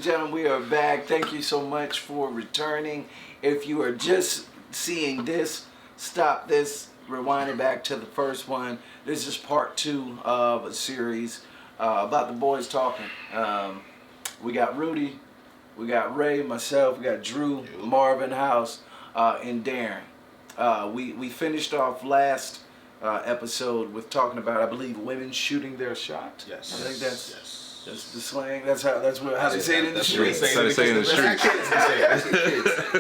gentlemen, we are back. Thank you so much for returning. If you are just seeing this, stop this, rewind it back to the first one. This is part 2 of a series about the boys talking. We got Rudy, we got Ray, myself, we got Drew, Marvin House, and Darren. We finished off last episode with talking about, I believe, women shooting their shot. Yes. I think that's the slang. That's how they say it in the streets. That's how they say it in the streets.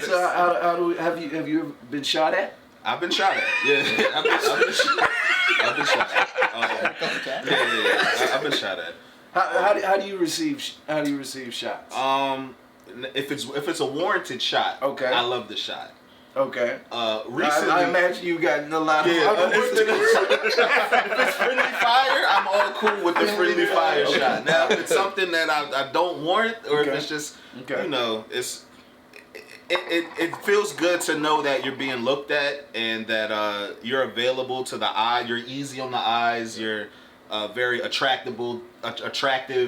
So how do we, have you ever been shot at? I've been shot at. Yeah, I've been shot at. I've been shot at. How do you receive shots? If it's a warranted shot, okay, I love the shot. Okay. Recently, I imagine you gotten a lot of. If it's friendly fire, I'm all cool with the friendly fire shot. Now, if it's something that I don't warrant, or if it's just, you know, it feels good to know that you're being looked at and that you're available to the eye. You're easy on the eyes. You're very attractive,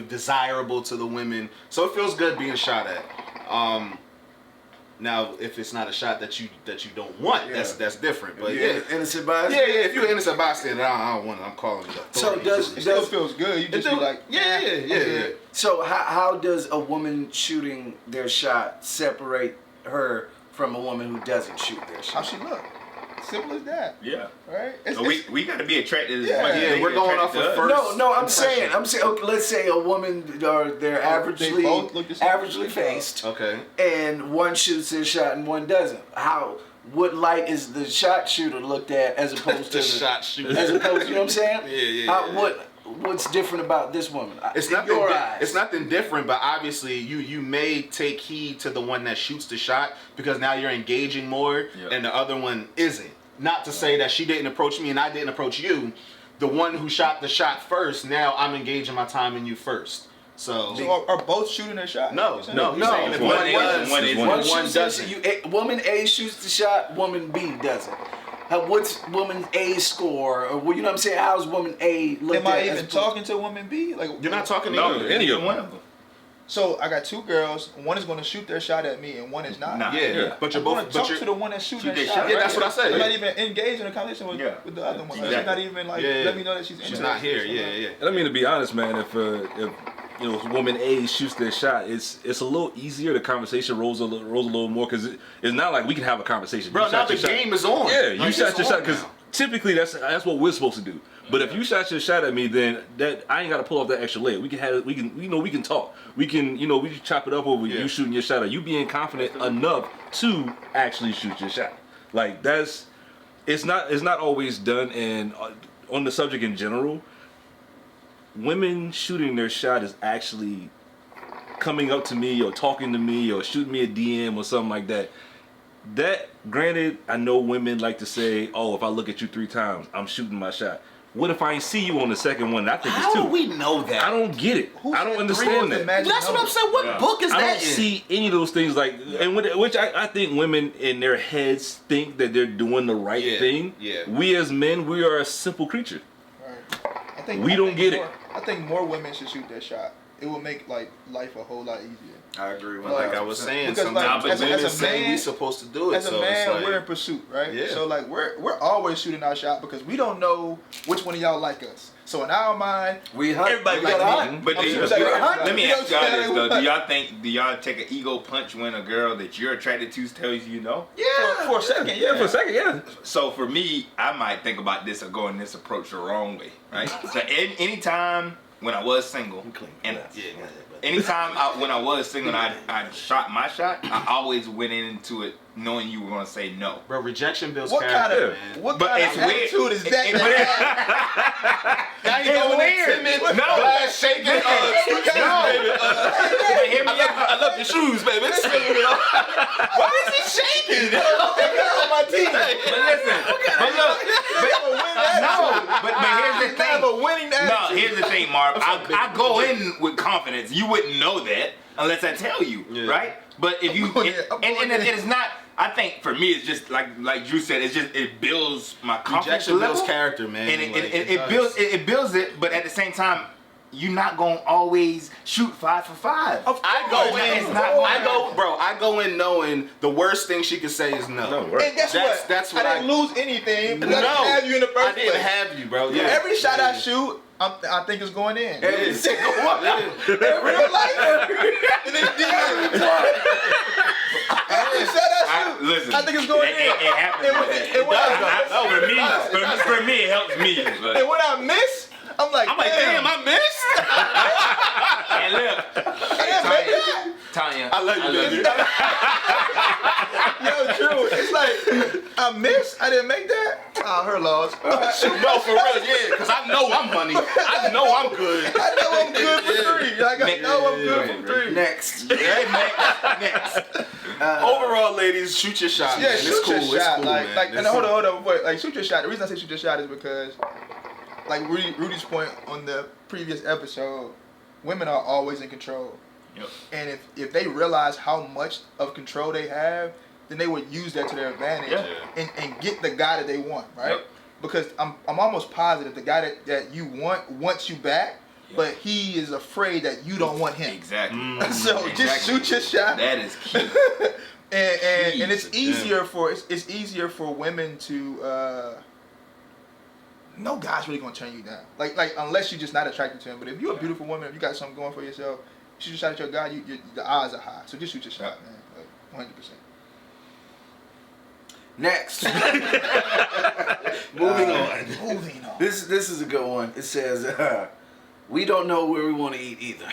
desirable to the women. So it feels good being shot at. Now, if it's not a shot that you don't want, that's different. But innocent bystander. Yeah. If you're an innocent bystander, I don't want it. I'm calling it. So it still feels good. You just be like, yeah. So how does a woman shooting their shot separate her from a woman who doesn't shoot their shot? how she look. Simple as that. Yeah. Right. So we gotta be attracted. Yeah, we're going off of first. No. I'm saying. Okay, let's say a woman, they're averagely both look the same. averagely faced. Okay. And one shoots their shot and one doesn't. What light is the shot shooter looked at as opposed to the shot shooter? As opposed, you know what I'm saying? Yeah. What's different about this woman? It's nothing. It's nothing different, but obviously you may take heed to the one that shoots the shot because now you're engaging more, and the other one isn't. Not to say that she didn't approach me and I didn't approach you. The one who shot the shot first, now I'm engaging my time in you first. So are both shooting their shot? No. If one doesn't. Woman A shoots the shot, woman B doesn't. What's woman A's score? Or you know what I'm saying? How's woman A looked Am at? I even talking to woman B? Like you're not talking to any of them. So I got 2 girls. One is going to shoot their shot at me, and one is not. But you're both. Talk to the one that's shooting their shot. Yeah, that's what I said. I'm not even engaged in a conversation with the other one. Like, she's not even like let me know that she's not here. Yeah. And I mean, to be honest, man, if woman A shoots their shot, it's a little easier. The conversation rolls a little more because it's not like we can have a conversation. Bro, now the game is on. Yeah, you shot your shot because typically that's what we're supposed to do. But if you shot your shot at me, then that I ain't got to pull off that extra layer. We can talk. We can chop it up over you shooting your shot or you being confident enough to actually shoot your shot. Like it's not always done. And on the subject in general, women shooting their shot is actually coming up to me or talking to me or shooting me a DM or something like that. That, granted, I know women like to say, oh, if I look at you 3 times, I'm shooting my shot. What if I ain't see you on the second one? I think it's 2. How do we know that? I don't get it. I don't understand that. That's what I'm saying. What book is that I don't see any of those things which I think women in their heads think that they're doing the right thing. Yeah. We as men, we are a simple creature. Right. We don't get it. I think more women should shoot their shot. It will make life a whole lot easier. I agree with like I was saying, because sometimes as women a say man, we supposed to do it. As a man, we're in pursuit, right? Yeah. So like we're always shooting our shot because we don't know which one of y'all like us. So in our mind, everybody like me. But let me ask y'all this though: do y'all take an ego punch when a girl that you're attracted to tells you no? Yeah, for a second, yeah. So for me, I might think about this or going this approach the wrong way, right? So anytime when I was single, anytime when I was single and I shot my shot, I always went into it knowing you were gonna say no. Bro, rejection builds what character, kind of attitude is that? Now you going timid, glass shaking. But hear me out. I love your shoes, baby. Why is he shaking? on my team. But listen, but here's the thing. No, here's the thing, Marv. I go in with confidence. You wouldn't know that unless I tell you, right? But if you and it's not. I think for me, it's just like Drew said. It builds my confidence Rejection level. builds character, man. And it builds it. But at the same time, you're not gonna always shoot 5 for 5. I go in knowing the worst thing she could say is no. No, right. And guess That's- what? that's what I didn't lose anything because I No, didn't have you in the first I didn't place. have you, bro. Yeah. Every shot I shoot, I think it's going in. Every single one. In real life. And then every shot I shoot, Listen, I think it's going in. It happens. And when For me, it helps me. But, and when I miss, I'm like, damn, I missed. and look, I didn't make that. Tanya, I love you, baby. Yo, true. It's like, I missed, I didn't make that. Oh, her loss. No, for real, yeah, because I know I'm money. I know I'm good. I know I'm good for 3. Like, I know I'm good for 3. Next. Next. Overall, ladies, shoot your shot. Yeah, man. shoot It's cool. your It's shot. cool, Like, man. like, It's and hold on, wait. Like, shoot your shot. The reason I say shoot your shot is because, like Rudy's point on the previous episode, women are always in control. Yep. And if they realize how much of control they have, then they would use that to their advantage and get the guy that they want, right? Yep. Because I'm almost positive the guy that you want wants you back, but he is afraid that you don't want him. Exactly. So just shoot your shot. That is key. And it's easier for it's easier for women to no guy's really gonna turn you down. Like unless you're just not attracted to him. But if you're a beautiful woman, if you got something going for yourself, you shoot your shot at your guy, the odds are high. So just shoot your shot, man. Like 100%. Next. Moving on. Moving on. This is a good one. It says, we don't know where we want to eat either.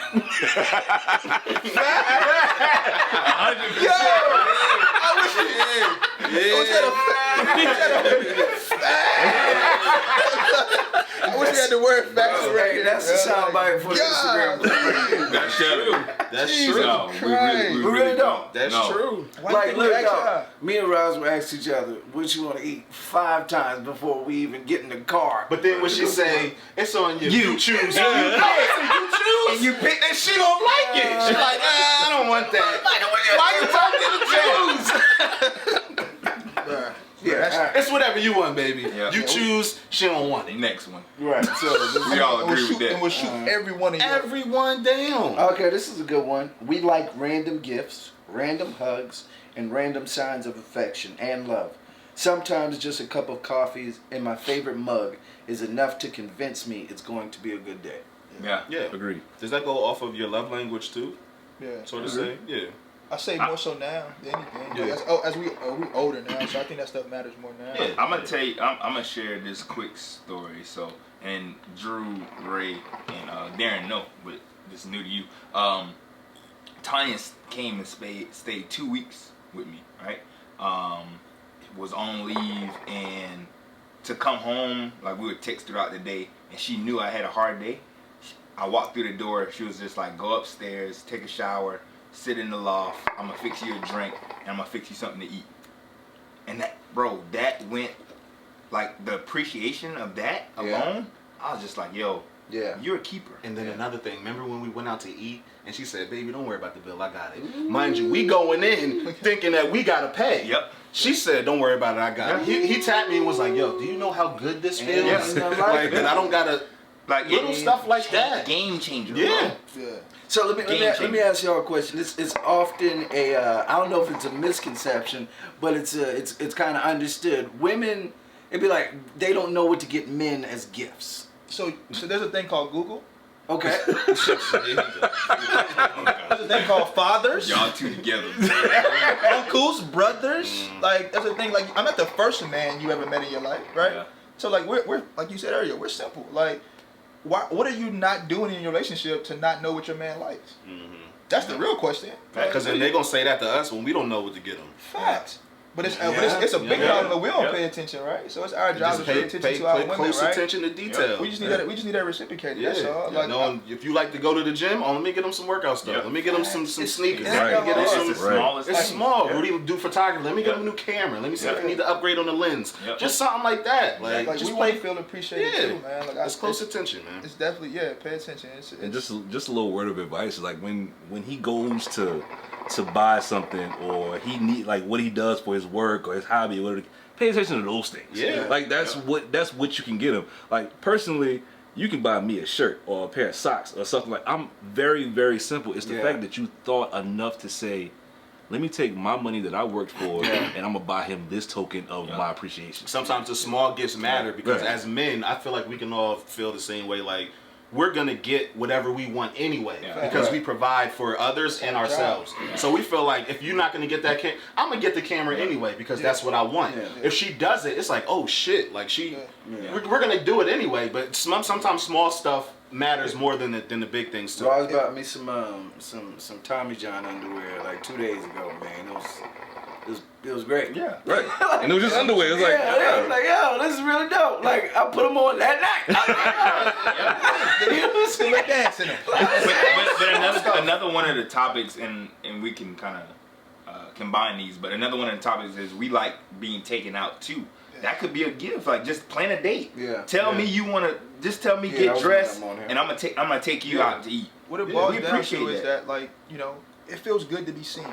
I wish you had the word facts right Hey, that's the soundbite for the Instagram. That's true. That's Jesus true. No, we Christ. really don't. That's No. true. Why Like, didn't look, you ask dog, her? me and Roz will ask each other, what you want to eat 5 times before we even get in the car. But then when she say, it's on you. You choose. And you pick that shit don't like it. She's like, I don't want that. Why you talking to choose? Yeah, It's whatever you want, baby. Yeah. You choose, she don't want it. Next one. right. So, We all And we'll agree shoot, with and we'll that. shoot every one of you. Everyone down. okay, this is a good one. We like random gifts, random hugs, and random signs of affection and love. Sometimes just a cup of coffee in my favorite mug is enough to convince me it's going to be a good day. Yeah. Yeah. Agreed. Does that go off of your love language too? Yeah. So to say? Yeah. I say more so now than anything. Yeah. As we older now, so I think that stuff matters more now. Yeah. I'm gonna tell you. I'm gonna share this quick story. So, and Drew, Ray, and Darren know, but this is new to you. Tanya came and stayed 2 weeks with me. Right. Was on leave, and to come home, like we would text throughout the day, and she knew I had a hard day. I walked through the door. She was just like, "Go upstairs, take a shower, sit in the loft. I'm gonna fix you a drink, and I'm gonna fix you something to eat." And that, bro, that went like the appreciation of that alone. I was just like, "Yo, Yeah. you're a keeper." And then another thing, remember when we went out to eat and she said, "Baby, don't worry about the bill, I got it." Mind you, we going in thinking that we gotta pay. Yep. She said, "Don't worry about it, I got it." He tapped me and was like, "Yo, do you know how good this feels? Yeah. Like that I don't gotta Like little stuff like that." Game changer. Yeah. Bro. Yeah. So let Game me ask y'all a question. It's often a I don't know if it's a misconception, but it's kind of understood. Women, it'd be like they don't know what to get men as gifts. So there's a thing called Google. Okay. There's a thing called fathers, Y'all two together. uncles, brothers. Like there's a thing like I'm not the first man you ever met in your life, right? Yeah. So like we're like you said earlier, we're simple. Like what are you not doing in your relationship to not know what your man likes? That's the real question. Because then they're gonna say that to us when we don't know what to get them. Facts. But it's it's a big problem that we don't pay attention, right? So it's our job to pay attention to our women, close right? attention to detail. We just need that reciprocated. That's all. Yeah. Like Knowing if you like to go to the gym, let me get them some workout stuff. Yeah. Let me get them some sneakers. it's Let me get them not some. It's the smallest It's thing. small. Yeah. Rudy do photography. Let me get Yeah. him a new camera. Let me see if Yeah. you need to upgrade on the lens. Yeah. Just something like that. Like we just want to play. feel appreciated Yeah. too, man. Like It's close attention, man. It's definitely pay attention. And just a little word of advice is like when he goes to buy something or he need like what he does for his work or his hobby or whatever, pay attention to those things. Yeah. Like that's what you can get him. Like personally, You can buy me a shirt or a pair of socks or something like. I'm very, very simple. It's the fact that you thought enough to say, let me take my money that I worked for and I'm gonna buy him this token of my appreciation. Sometimes the small gifts matter because as men, I feel like we can all feel the same way. Like, we're gonna get whatever we want anyway because we provide for others and ourselves. So we feel like if you're not gonna get that I'm gonna get the camera anyway because that's what I want. If she does it, it's like, oh shit, like we're gonna do it anyway. But sometimes small stuff matters more than the big things too. So I was bought me some Tommy John underwear like 2 days ago, man. It was great. Yeah. Right. And it was just underwear. It was like, I was like, yo, this is really dope. Like, I put them on that night. Still like dancing them. But another one of the topics, and we can kind of combine these. But another one of the topics is we like being taken out too. That could be a gift. Like, just plan a date. Yeah. Tell me you want to. Just tell me get dressed, and I'm gonna take you out to eat. What it boils we down appreciate to is that, like, you know, it feels good to be seen,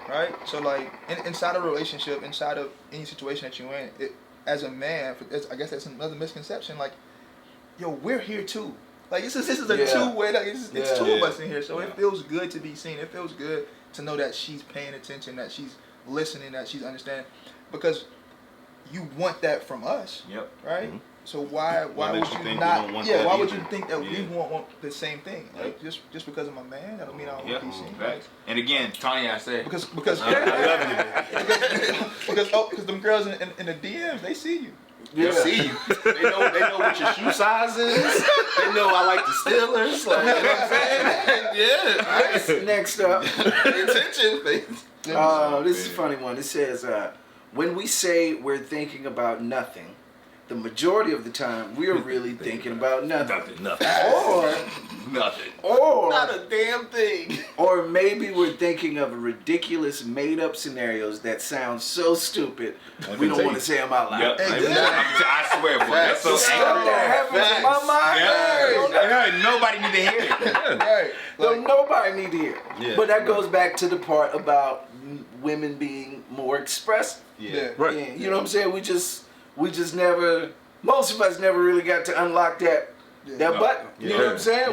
right? So, like, inside a relationship, inside of any situation that you're in, as a man, I guess that's another misconception. Like, yo, we're here too. Like, this is a two-way. Like, it's two of us in here, so it feels good to be seen. It feels good to know that she's paying attention, that she's listening, that she's understanding, because you want that from us, right? Mm-hmm. So why would you not? Why would you think that we want the same thing? Like, just because I'm a man, that don't mean I don't want to be seen. Right? And again, Tanya, I said because them girls in the DMs, they see you. They see you. They know what your shoe size is. They know I like the Steelers. Like, you know what I'm saying? Next up, pay attention. This is a funny one. It says, when we say we're thinking about nothing, the majority of the time we are really thinking about nothing. Or nothing. Or not a damn thing. Or maybe we're thinking of ridiculous made-up scenarios that sound so stupid we don't want to say them out loud. Yep. Exactly. I swear, boy. That's so stuff that happens in my mind. Nobody need to hear it. Right. Like, nobody need to hear it. Yeah. But that goes back to the part about women being more expressive. Yeah. Right. Yeah. You know what I'm saying? We just never, most of us never really got to unlock that button. You know what I'm saying?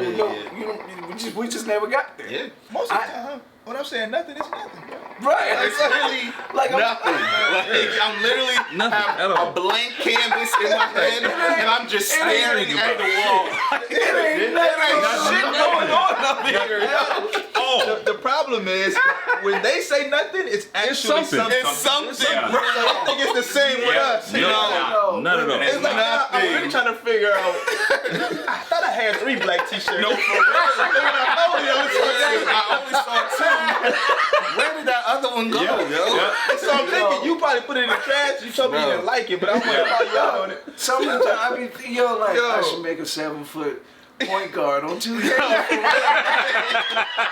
We just never got there. Yeah. Most of the time, when I'm saying nothing, it's nothing, bro. Right. It's literally nothing. I'm literally have a blank canvas in my head, and I'm just staring at the wall. It ain't nothing. Shit going on up here. The problem is when they say nothing, it's actually something. It's something. I think it's the same with us. No, not at all. It's like I'm really trying to figure out. I thought I had 3 black t-shirts. No, for real. I only saw 2. Where did that other one go, yo? So I'm thinking you probably put it in the trash. You told me you didn't like it, but I want to call you out on it. Sometimes I be thinking, I should make a 7-foot point guard on 2K.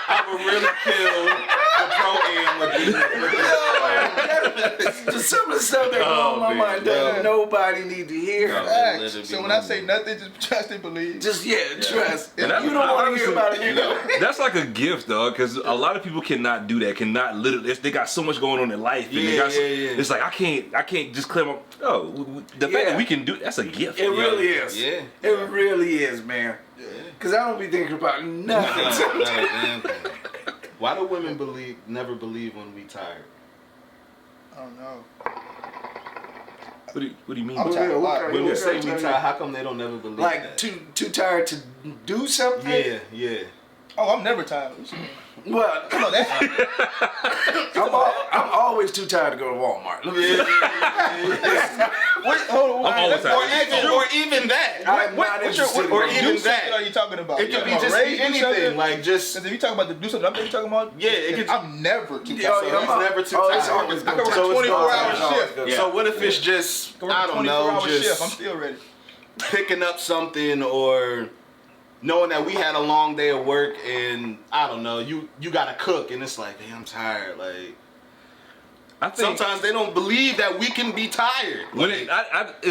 I would really kill the pro-am with Just some of the stuff that goes on my mind that nobody need to hear. So when I say nothing, just trust and believe. Just trust. If And you don't want to hear about it, That's like a gift, dog, because a lot of people cannot do that. Cannot literally. They got so much going on in life, and they got it's like I can't just clear my. The fact that we can do that's a gift. It really is. Yeah. It really is, man. Cause I don't be thinking about nothing. Why do women never believe when we tired? I don't know. What do you mean? I'm tired a lot. When we say we tired, how come they don't never believe like that? too tired to do something? Yeah. Oh, I'm never tired. Well, Come on, I'm always too tired to go to Walmart. hold on. I'm always tired. Or even that. I'm not interested in or that. even What that. are you talking about? It could be About just raise anything. Like just. Because if you talk about the do something, I'm talking about. Yeah, it could. I'm never too Yeah, tired. It's never too it's tired. always I can work So a it's 24-hour shift. Yeah. So what if it's just I don't know, 24-hour shift. I'm just still ready. picking up something or knowing that we had a long day of work and I don't know, you gotta cook and it's like, hey, I'm tired. Like I think Sometimes they don't believe that we can be tired. when it's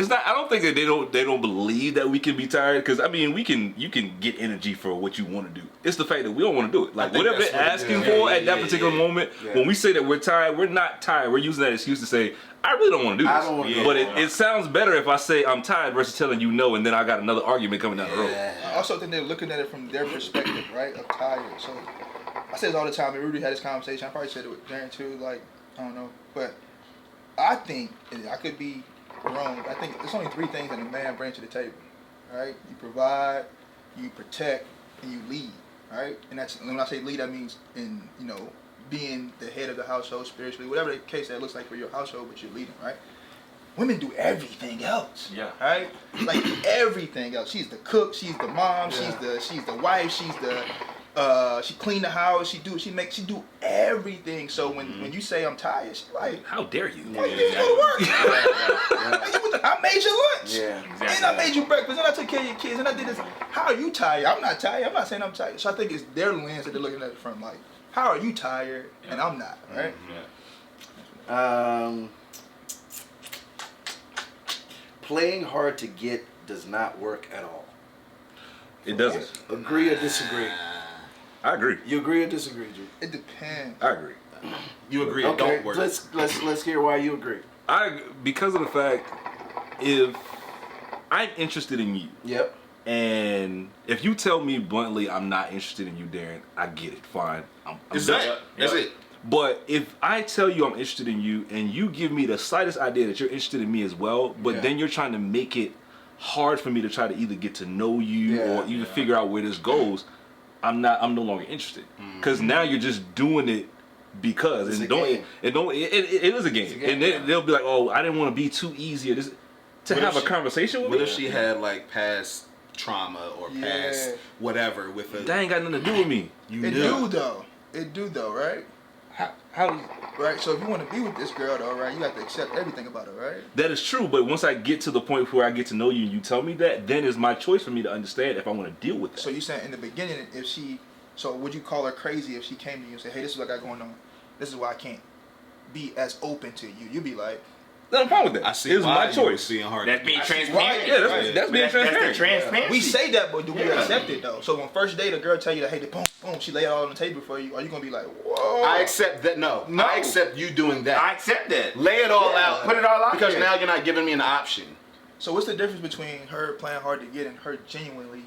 not. I don't think that they don't believe that we can be tired, because I mean you can get energy for what you want to do. It's the fact that we don't want to do it. Like think whatever that's they're what it asking is. for Yeah, at that yeah, particular yeah. moment, Yeah. when we say that we're tired, we're not tired. We're using that excuse to say I really don't want to do this. I don't wanna do but it. it sounds better if I say I'm tired versus telling you no, and then I got another argument coming down the road. I also think they're looking at it from their perspective, right? Of tired. So I say this all the time, and Rudy had this conversation. I probably said it with Darren too. Like, I don't know, but I think, and I could be wrong, but I think there's only 3 things that a man brings to the table, right? You provide, you protect, and you lead, right? And that's, when I say lead, that means in, you know, being the head of the household spiritually, whatever the case that looks like for your household, but you're leading, right? Women do everything else. Yeah. Right? Like everything else. She's the cook, she's the mom, she's the wife, she's the she clean the house, she do everything. So when you say I'm tired, she's like, How dare you? why you didn't go to work? I made your lunch. Yeah. And I made you breakfast, and I took care of your kids, and I did this. How are you tired? I'm not tired. I'm not saying I'm tired. So I think it's their lens that they're looking at it from. Like, how are you tired? And I'm not, right? Playing hard to get does not work at all. It doesn't. Agree or disagree? I agree. You agree or disagree, Drew? It depends. I agree. You agree it Okay, don't work. let's hear why you agree. Because of the fact, if I'm interested in you, Yep. and if you tell me bluntly I'm not interested in you, Darren, I get it. Fine. I'm It's done. that. That's it. But if I tell you I'm interested in you and you give me the slightest idea that you're interested in me as well, but Yeah. then you're trying to make it hard for me to try to either get to know you Yeah. or even figure out where this goes, I'm no longer interested. Because now you're just doing it because It's and a don't game. it don't it is a game. It's a game, And then yeah. they'll be like, oh, I didn't want to be too easy or this to What have if a conversation with What me. if she had like past trauma or past Yeah. whatever with a That ain't got nothing to do with me. you It knew. do though, right? How does Right. So if you want to be with this girl though, right, you have to accept everything about her, right? that is true, but once I get to the point where I get to know you and you tell me that, then it's my choice for me to understand if I want to deal with that. So you saying in the beginning, so would you call her crazy if she came to you and said, hey, this is what I got going on. This is why I can't be as open to you. You'd be like, then I'm fine with that. I see It's why my you choice. being hard. That's being why- transparent. Yeah, that's Right. being That's the transparent. transparency. we say that, but do we accept it though? So when first date, a girl tell you that, hey, boom, boom, she lay it all on the table for you. Are you gonna be like, whoa? I accept that. No, No. I accept you doing that. I accept that. Lay it all Yeah, out. put it all out because there. now you're not giving me an option. So what's the difference between her playing hard to get and her genuinely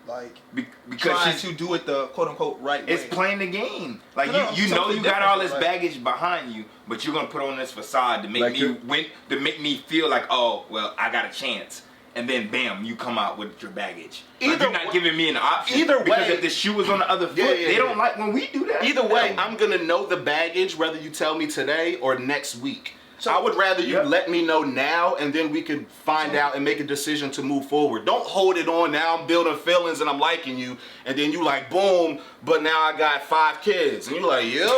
like Because trying she's to do it the quote unquote right it's way? playing the game. Like No, you know something you got all this different, right? baggage behind you, but you're gonna put on this facade to make Like me you're- win, to make me feel like, oh well, I got a chance. And then bam, you come out with your baggage. Like, Either you're not way- giving me an option. either because way- if the shoe was on the other foot, Yeah, yeah, they don't yeah. like when we do that. Either way, I'm gonna know the baggage whether you tell me today or next week. So- I would rather you Yep. let me know now, and then we could find out and make a decision to move forward. Don't hold it on. Now I'm building feelings and I'm liking you, and then you like boom, but now I got 5 kids, and you're like, yo,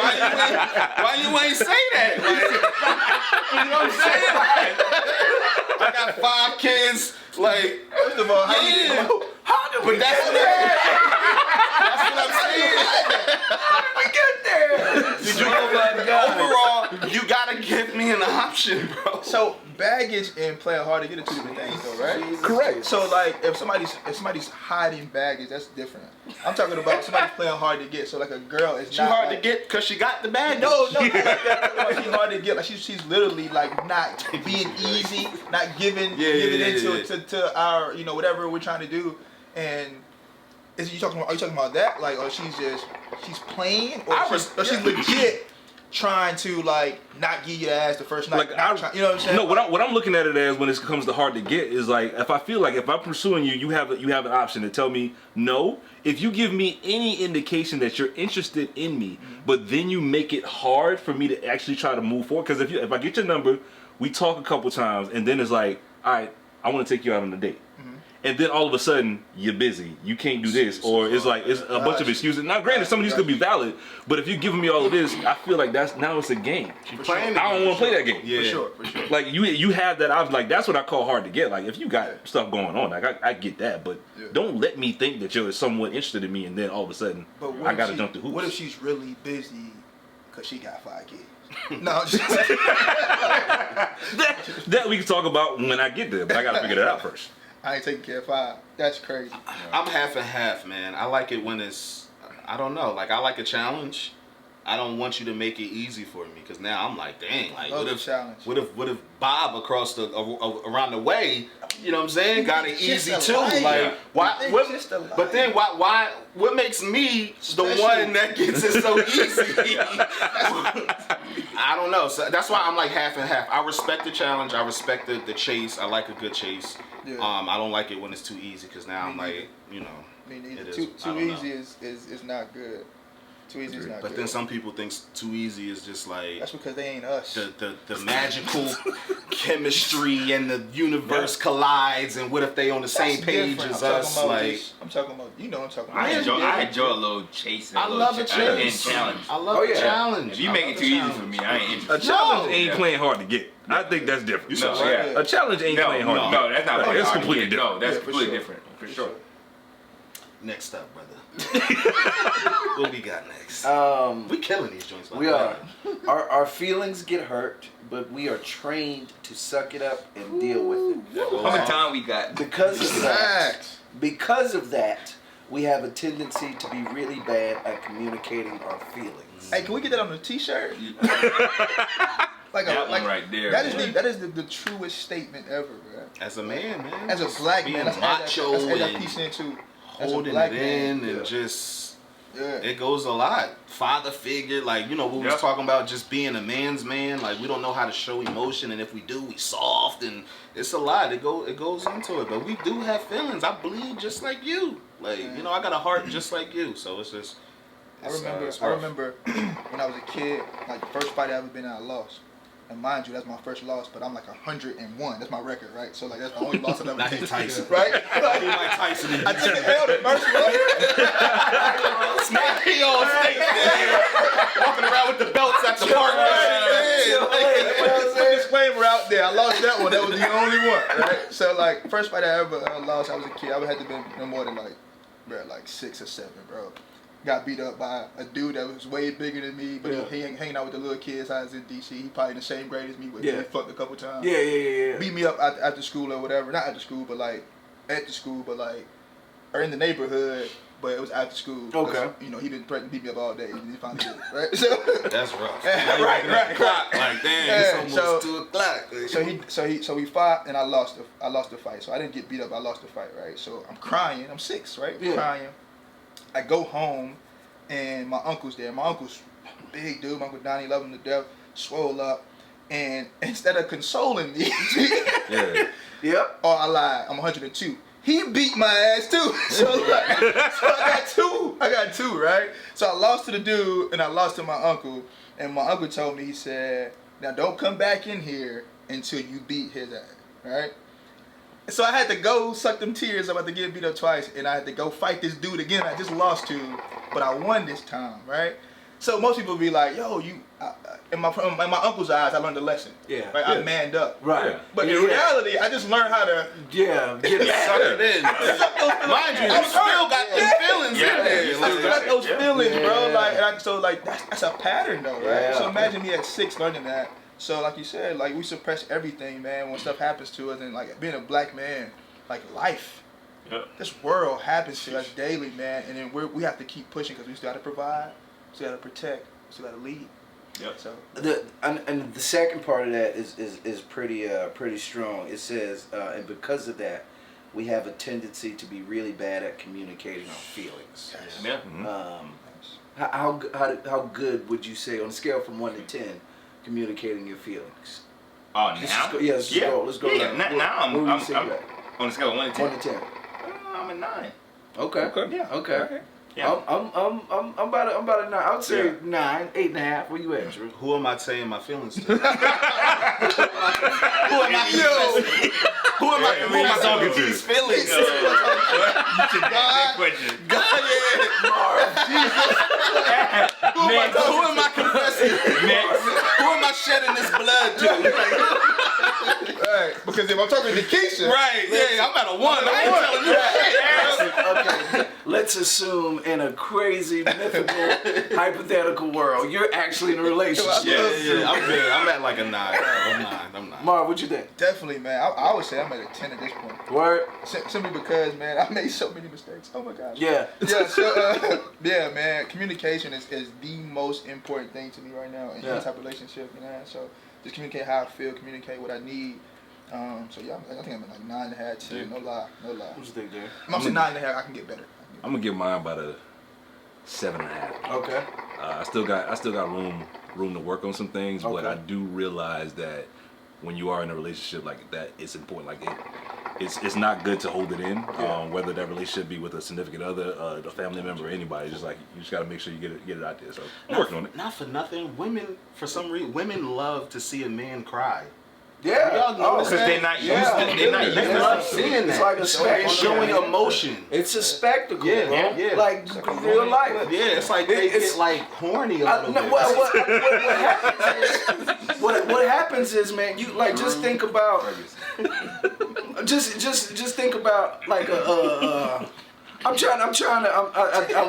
why you ain't say that? Like, you know what I'm saying? Like, I got 5 kids. Like, First of all, yeah. How did we But that's get what there? that's what I'm saying. How did we get there? Did you overall, you gotta give me an option, bro. So baggage and playing hard to get are 2 different things though, right? Correct. So like if somebody's hiding baggage, that's different. I'm talking about somebody's playing hard to get. So like a girl is She not hard like, to get because she got the bag. No, not like that. She's hard to get. Like she's literally like not being easy, not giving into to our whatever we're trying to do. And are you talking about that? Like, or she's playing, or she's legit trying to like not give you the ass the first night. Like, You know what I'm saying? No, what I'm looking at it as when it comes to hard to get is like if I feel like if I'm pursuing you, you have an option to tell me no. If you give me any indication that you're interested in me, but then you make it hard for me to actually try to move forward. Because if I get your number, we talk a couple times, and then it's like, all right, I want to take you out on a date. And then all of a sudden you're busy, you can't do this, or it's like it's a bunch of excuses. Now, granted, some of these could be valid, but if you're giving me all of this, I feel like now it's a game. playing the I don't game. want to play that game. Yeah. For sure. Like you have that. I was like, that's what I call hard to get. Like if you got stuff going on, like I get that, but don't let me think that you're somewhat interested in me, and then all of a sudden But I gotta jump the hoops. What if she's really busy? Cause she got 5 kids. No, I'm just That we can talk about when I get there, but I gotta figure that out first. I ain't taking care of 5. That's crazy. I'm half and half, man. I like it when it's, I don't know, like I like a challenge. I don't want you to make it easy for me, because now I'm like, dang, like Love what the if, challenge. what if Bob across the around the way, you know what I'm saying, got it Just easy a too? life. Like why? It's What, just a life. but then why? What makes me Special. the one that gets it so easy? I don't know. So that's why I'm like half and half. I respect the challenge. I respect the chase. I like a good chase. Yeah. I don't like it when it's too easy, because now I'm like, you know. I mean, It is. too I don't easy know. is not good. Too easy is not But good. then some people think too easy is just like That's because they ain't us. the magical chemistry and the universe collides, and what if they on the same That's page different. as I'm us? talking about Like this- I'm talking about, you know what I'm talking about. I enjoy a little chase and I a little love the and chase. challenge. I love Oh, the yeah. challenge. If you I make love it the too easy challenge. for me, I ain't A interested. challenge ain't Yeah. playing hard to get. I think that's different. You said No, what? yeah. A challenge ain't No, playing hard to no, get. that's not. Right, playing it's hard to completely get. different. No, that's Yeah, for completely sure. different for sure. Next up, brother. What we got next? We killing these joints. by We the way. are. Our feelings get hurt, but we are trained to suck it up and deal with it. How much time we got? Because of Facts. that, we have a tendency to be really bad at communicating our feelings. Hey, can we get that on a T-shirt? Like That one right there. That is man. that is the truest statement ever, bro. As a man, man. As a just black being man, let's macho add that and piece in too. As a holding black it man, in and yeah. just. yeah. It goes a lot. Father figure, like, you know, we was Yep. talking about just being a man's man. Like, we don't know how to show emotion, and if we do, we soft, and it's a lot. It goes into it, but we do have feelings. I bleed just like you. Like, you know, I got a heart just like you. So it's just. I it's, remember it's I rough. remember when I was a kid, like the first fight I ever been in, I lost. And mind you, that's my first loss, but I'm like 101. That's my record, right? So like that's the only loss I've ever Not taken. Tyson. Right? Like Mike Tyson. I took the L the first one. He on stage there, walking around with the belts at the park. Quick disclaimer out there. I lost that one. That was the only one, right? So like first fight I ever lost, I was a kid. I would have to been no more than like 6 or 7, bro. Got beat up by a dude that was way bigger than me, but he hanging out with the little kids. I was in DC. He probably in the same grade as me, but he fucked a couple times. Yeah. Beat me up after school or whatever. Not after school, but like at the school, but like or in the neighborhood. But it was after school. 'Cause, Okay. You know, he been threatening to beat me up all day. He finally did it, right? So That's rough. right. Like, damn, Yeah, it's so- almost 2 o'clock. So we fought and I lost the fight. So I didn't get beat up. I lost the fight, right? So I'm crying. I'm 6, right? Yeah. Crying. I go home and my uncle's there. My uncle's big dude. My uncle Donnie, love him to death. Swole up. And instead of consoling me, Yeah. Yep. oh, I lied. I'm 102. He beat my ass too. So I got two, right? So I lost to the dude and I lost to my uncle. And my uncle told me, he said, now don't come back in here until you beat his ass, right? So I had to go suck them tears. I'm about to get beat up twice. And I had to go fight this dude again I just lost to, but I won this time, right? So most people be like, yo, in my uncle's eyes, I learned a lesson. Yeah. Right? I manned up. Right. Yeah. But in reality, I just learned how to Yeah. Get it. Suck it in. Mind you, you still got them feelings in there. I Like, still got those feelings, bro. Yeah. Like, that's a pattern, though, right? Yeah. So imagine me at 6 learning that. So like you said, like we suppress everything, man. When stuff happens to us, and like being a black man, like life, this world happens to us daily, man. And then we have to keep pushing because we still got to provide, we still got to protect, we still got to lead. Yep. So And the second part of that is pretty strong. It says, and because of that, we have a tendency to be really bad at communicating our feelings. Yeah. How good would you say on a scale from 1 to 10, communicating your feelings? Oh, Let's now? just go, let's go. Yeah, now Where would you say I'm you at? on a scale of 1 to 10. 1 to 10. I'm a 9. Okay. Yeah. Okay. Yeah. I'm about a 9. I would say Yeah. 9, 8.5. Where you at, Drew? who am I saying my feelings to? Who am I talking to? These feelings. Good question. Who am I confessing? Next. Who am I shedding this blood to? right, because if I'm talking to Keisha, Right, yeah, I'm at a 1. I ain't telling you shit. Okay. let's assume in a crazy, mythical, hypothetical world, you're actually in a relationship. Yeah, I'm good. I'm at like a 9. I'm 9. Marv, what you think? Definitely, man. I would say I'm at a 10 at this point. Word? Simply because, man, I made so many mistakes. Oh my gosh. Yeah. Yeah, so, yeah, man, communication is the most important thing to me right now in any type of relationship, you know. So just communicate how I feel, communicate what I need. So yeah, I think I'm at like 9.5, 10. No lie. What you think, Darren? I'm saying 9.5. I can get better. I'm gonna give mine about a 7.5. Okay. I still got room to work on some things, but Okay. I do realize that when you are in a relationship like that, it's important. Like it's not good to hold it in. Whether that relationship be with a significant other, a family member, or anybody. Just like you just gotta make sure you get it out there. So I'm working on it. Not for nothing. Women, for some reason, women love to see a man cry. Yeah. Y'all notice Because that? they're not used Yeah. to. They're not used They to love it. seeing that. It's like a spectacle. It's showing emotion. It's a spectacle, Yeah, bro. yeah. Like real life. Yeah, it's like they It's- get like horny a little No, bit. what happens is, man, you like just think about, just think about like I'm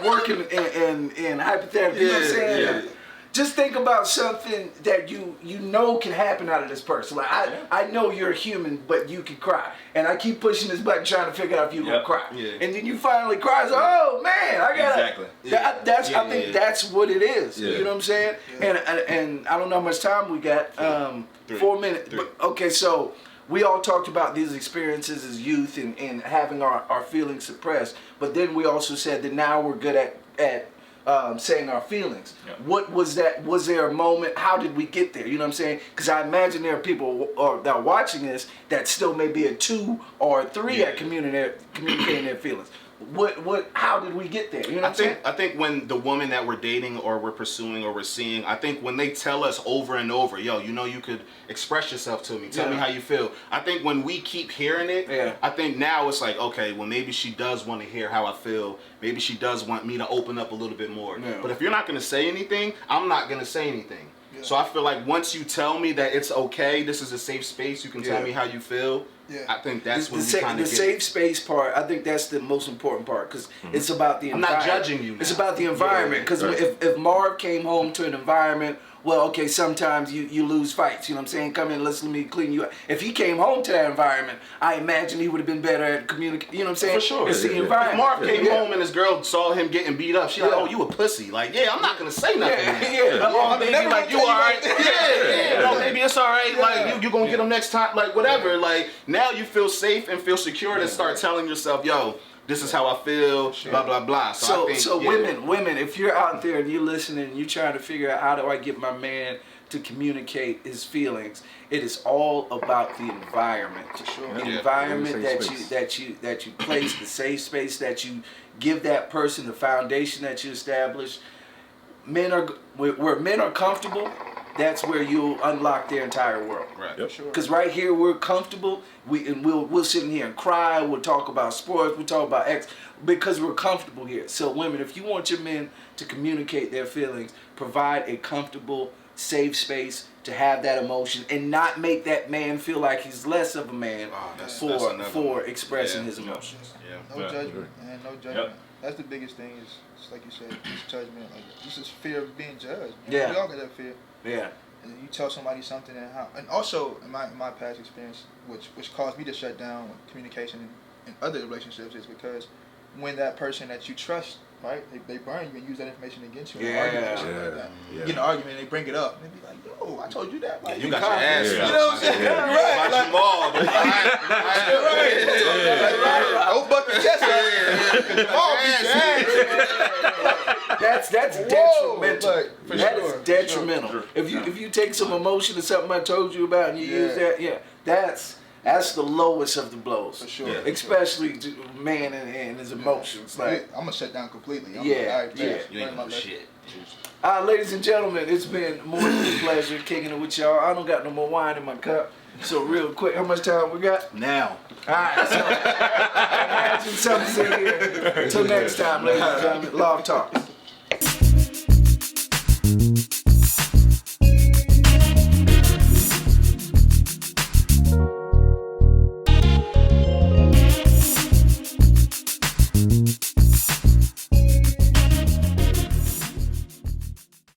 working in hypothetical. You know what I'm saying? Yeah. Just think about something that you know can happen out of this person. Like I know you're human, but you can cry, and I keep pushing this button trying to figure out if you gonna cry, Yeah. and then you finally cry. So, oh man, I gotta. Exactly. I think that's what it is. Yeah. You know what I'm saying? And I don't know how much time we got. 4 minutes. But, okay, so we all talked about these experiences as youth and having our feelings suppressed. But then we also said that now we're good at saying our feelings. Yeah. What was that? Was there a moment? How did we get there? You know what I'm saying? Because I imagine there are people that are watching this that still may be a 2 or a 3 at communicating their feelings. How did we get there? You know what I'm saying? I think when the woman that we're dating or we're pursuing or we're seeing, I think when they tell us over and over, yo, you know, you could express yourself to me. Tell me how you feel. I think when we keep hearing it, I think now it's like, okay, well, maybe she does want to hear how I feel. Maybe she does want me to open up a little bit more. Yeah. But if you're not going to say anything, I'm not going to say anything. Yeah. So I feel like once you tell me that it's okay, this is a safe space, you can tell me how you feel. Yeah. I think that's when we kind of the safe space part. I think that's the most important part because it's about the environment. I'm not judging you now. It's about the environment because if Marv came home to an environment, well, okay, sometimes you lose fights. You know what I'm saying? Come in, let me clean you up. If he came home to that environment, I imagine he would have been better at communicating. You know what I'm saying? For sure. It's the environment. If Marv came home and his girl saw him getting beat up, she's like, "Oh, you a pussy." Like, yeah, I'm not gonna say nothing. Maybe like you all right. Yeah. No, maybe it's all right. Like you gonna get him next time. Like whatever. Like now you feel safe and feel secure to start telling yourself, "Yo, this is how I feel." Blah blah blah. So I think, women, if you're out there and you're listening, and you're trying to figure out how do I get my man to communicate his feelings, it is all about the environment. The environment that you place, the safe space that you give that person, the foundation that you establish. Where men are comfortable, that's where you'll unlock their entire world. Right. Yep. Because right here we're comfortable. We'll sit in here and cry. We'll talk about sports. We'll talk about X because we're comfortable here. So women, if you want your men to communicate their feelings, provide a comfortable, safe space to have that emotion and not make that man feel like he's less of a man for expressing his emotions. No judgment, man. No judgment. That's the biggest thing is like you said, it's judgment. Like this is fear of being judged. Man. Yeah. We all got that fear. Yeah. And you tell somebody something and also in my past experience, which caused me to shut down communication in other relationships, is because when that person that you trust, right, they burn you and use that information against you in an argument or something like that. You get in an argument and they bring it up and they be like, yo, I told you that. Like, you got your ass. You know what I'm saying? Right. Watch them all. Don't buck your chest out. Jamal beat your ass. That's Whoa, detrimental. like, That is detrimental. If you take some emotion or something I told you about and you use that, that's the lowest of the blows. For sure. Especially to man and his emotions. Like, I'm gonna shut down completely. You ain't no shit. ladies and gentlemen, it's been more than a pleasure kicking it with y'all. I don't got no more wine in my cup. So real quick, how much time we got? Now. Alright, so imagine something's in here. Until next time, ladies and gentlemen, Love Talk.